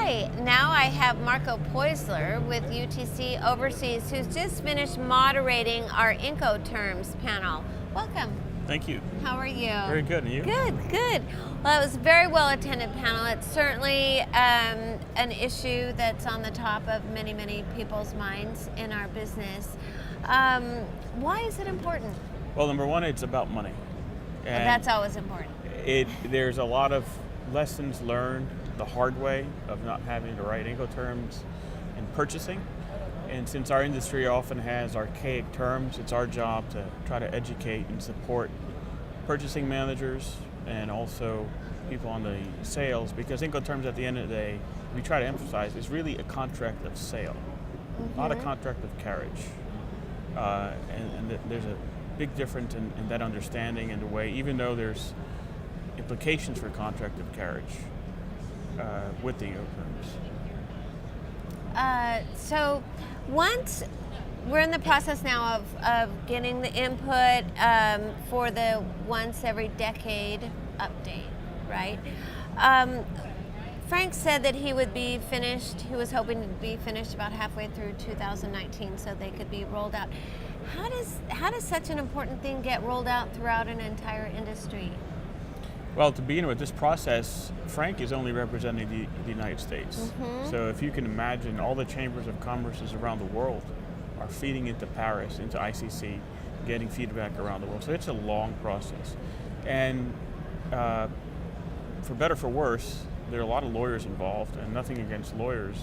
right, now I have Marco Poisler with UTC Overseas, who's just finished moderating our Incoterms panel. Welcome. Thank you. How are you? Very good, and you? Good, good. Well, it was a very well-attended panel. It's certainly an issue that's on the top of many, many people's minds in our business. Why is it important? Well, number one, it's about money. And that's always important. There's a lot of lessons learned the hard way of not having the right Incoterms in purchasing. And since our industry often has archaic terms, it's our job to try to educate and support purchasing managers and also people on the sales, because Incoterms at the end of the day, we try to emphasize, is really a contract of sale, not a contract of carriage. And there's a big difference in that understanding and the way, even though there's implications for contract of carriage with the Incoterms. So once we're in the process now of getting the input for the once every decade update, right? Frank said that he would be finished, he was hoping to be finished about halfway through 2019 so they could be rolled out. How does such an important thing get rolled out throughout an entire industry? Well, to begin with, this process, Frank is only representing the United States. So if you can imagine, all the chambers of commerces around the world are feeding into Paris, into ICC, getting feedback around the world. So it's a long process. And for better or for worse, there are a lot of lawyers involved, and nothing against lawyers,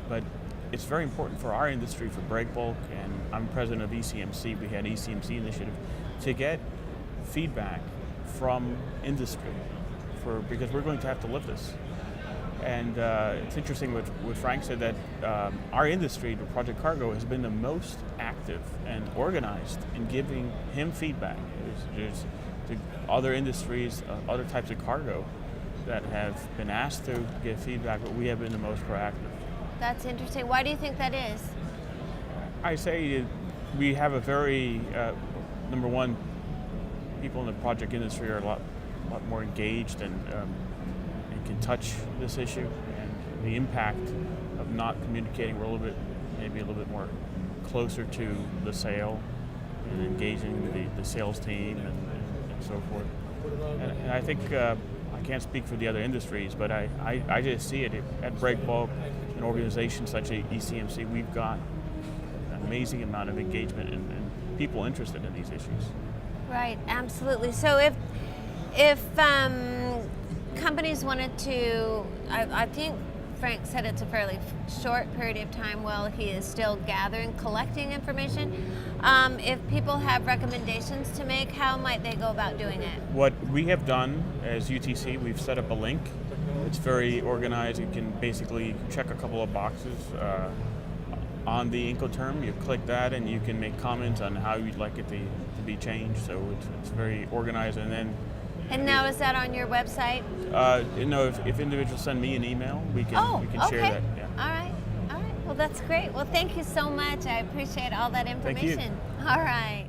but it's very important for our industry, for Breakbulk, and I'm president of ECMC, we had ECMC initiative, to get feedback from industry, because we're going to have to live this. And it's interesting what Frank said, that our industry, the Project Cargo, has been the most active and organized in giving him feedback. There's other industries, other types of cargo that have been asked to give feedback, but we have been the most proactive. That's interesting. Why do you think that is? I say we have a very, number one, people in the project industry are a lot more engaged and can touch this issue, and the impact of not communicating, we're maybe a little bit more closer to the sale and engaging the sales team and so forth. And I think, I can't speak for the other industries, but I just see it at Breakbulk, an organization such as ECMC, we've got an amazing amount of engagement and people interested in these issues. Right, absolutely. So if companies wanted to, I think Frank said it's a fairly short period of time while he is still collecting information. If people have recommendations to make, how might they go about doing it? What we have done as UTC, we've set up a link. It's very organized. You can basically check a couple of boxes on the Incoterm. You click that and you can make comments on how you'd like it to be changed. So it's very organized. And now is that on your website? If individuals send me an email, we can share that. Yeah. All right. Well, that's great. Well, thank you so much. I appreciate all that information. Thank you. All right.